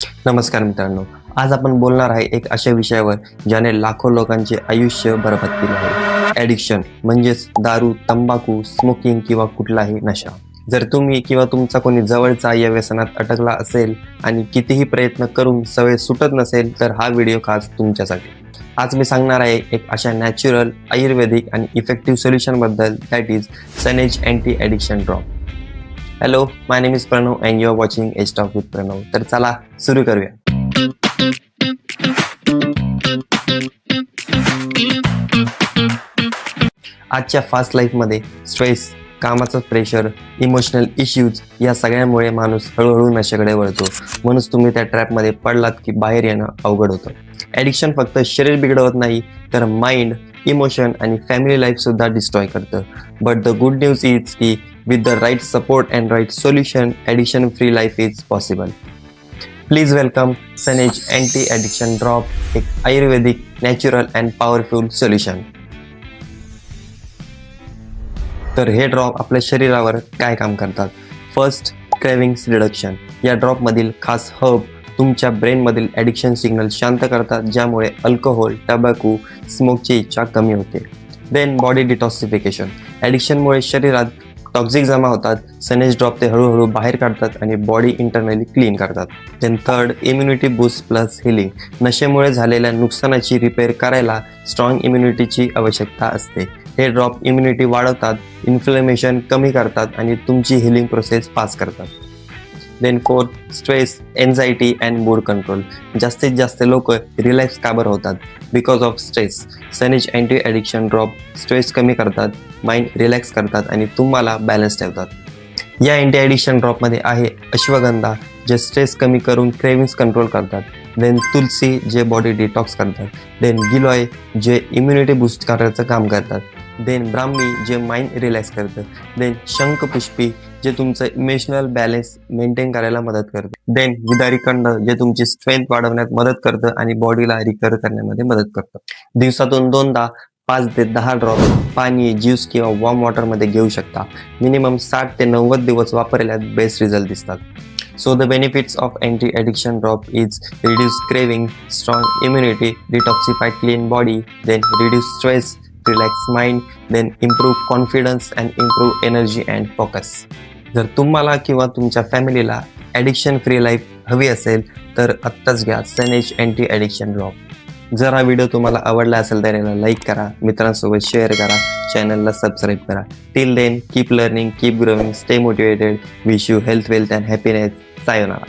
नमस्कार मित्रांनो, आज आपण बोलणार आहे एक अशा विषयावर ज्याने लाखो लोकांचे आयुष्य बरबाद केले आहे. ॲडिक्शन म्हणजेच दारू, तंबाखू, स्मोकिंग किंवा कुठलाही नशा. जर तुम्ही किंवा तुमचा कोणी जवळचा या व्यसनात अटकला असेल आणि कितीही प्रयत्न करून सवय सुटत नसेल तर हा व्हिडिओ खास तुमच्यासाठी. आज मी सांगणार आहे एक अशा नॅचरल, आयुर्वेदिक आणि इफेक्टिव्ह सोल्युशनबद्दल, दॅट इज सनेज anti addiction drop. Hello, my name is Pranav and you are watching age talk with Pranav. तर चला सुरू करूया. आजच्या फास्ट लाईफमध्ये स्ट्रेस, कामाचं प्रेशर, इमोशनल इश्यूज या सगळ्यामुळे माणूस हळूहळू नशेकडे वळतो. म्हणूनच तुम्ही त्या ट्रॅपमध्ये पडलात की बाहेर येणं अवघड होतं. ॲडिक्शन फक्त शरीर बिघडवत नाही तर माइंड, इमोशन आणि फॅमिली लाईफ सुद्धा डिस्ट्रॉय करतं. But the good news is की with the right support and right solution, addiction free life is possible. Please welcome Sanej Anti-Addiction Drop, एक आयुर्वेदिक, नॅचरल अँड पॉवरफुल सोल्युशन. तर हे drop आपल्या शरीरावर काय काम करतात? First, cravings reduction. या ड्रॉपमधील खास हर्ब तुमच्या ब्रेनमधील ॲडिक्शन सिग्नल शांत करतात, ज्यामुळे अल्कोहोल, टबॅको, स्मोकची इच्छा कमी होते. Then body detoxification. ॲडिक्शनमुळे शरीरात टॉक्सिक जमा होतात. सनेज ड्रॉप ते हळूहळू बाहेर काढतात आणि बॉडी इंटरनली क्लीन करतात. Then third, immunity boost plus healing. नशेमुळे झालेल्या नुकसानाची रिपेअर करायला स्ट्रॉंग इम्युनिटीची आवश्यकता असते. हे ड्रॉप इम्युनिटी वाढवतात, इन्फ्लेमेशन कमी करतात आणि तुमची हिलिंग प्रोसेस फास्ट करतात. Then fourth, stress, anxiety and mood control. जास्तीत जास्त लोक रिलॅक्स का बरं होतात? Because of stress. सनेज अँटी ॲडिक्शन ड्रॉप स्ट्रेस कमी करतात, माइंड रिलॅक्स करतात आणि तुम्हाला बॅलन्स ठेवतात. या अँटी ॲडिक्शन ड्रॉपमध्ये आहे अश्वगंधा, जे स्ट्रेस कमी करून क्रेविंग्स कंट्रोल करतात. देन तुलसी, जे बॉडी डिटॉक्स करतात. देन गिलोय, जे इम्युनिटी बूस्ट करायचं काम करतात. देन ब्राह्मी, जे माइंड रिलॅक्स करतं. देन शंखपुष्पी, जे तुमचं इमोशनल बॅलन्स मेंटेन करायला मदत करतं. देन गिदारीखंड, जे तुमची स्ट्रेंथ वाढवण्यात मदत करतं आणि बॉडीला रिकवर करण्यामध्ये मदत करतं. दिवसातून 2दा 5 ते 10 ड्रॉप पाणी, ज्यूस किंवा वॉर्म वॉटरमध्ये घेऊ शकता. मिनिमम 60 ते 90 दिवस वापरल्यात बेस्ट रिझल्ट दिसतात. So the benefits of anti-addiction drop is reduce craving, strong immunity, detoxify clean body, then reduce stress, relax mind, then improve confidence and improve energy and focus. जर तुम्हाला किंवा तुमच्या फॅमिलीला ॲडिक्शन फ्री लाईफ हवी असेल तर आत्ताच घ्या सनेज अँटी ॲडिक्शन ड्रॉप. जर हा व्हिडिओ तुम्हाला आवडला असेल तर याला लाईक करा, मित्रांसोबत शेअर करा, चॅनलला सबस्क्राईब करा. Till then, keep learning, keep growing, stay motivated. Wish you health, wealth and happiness. Sayonara.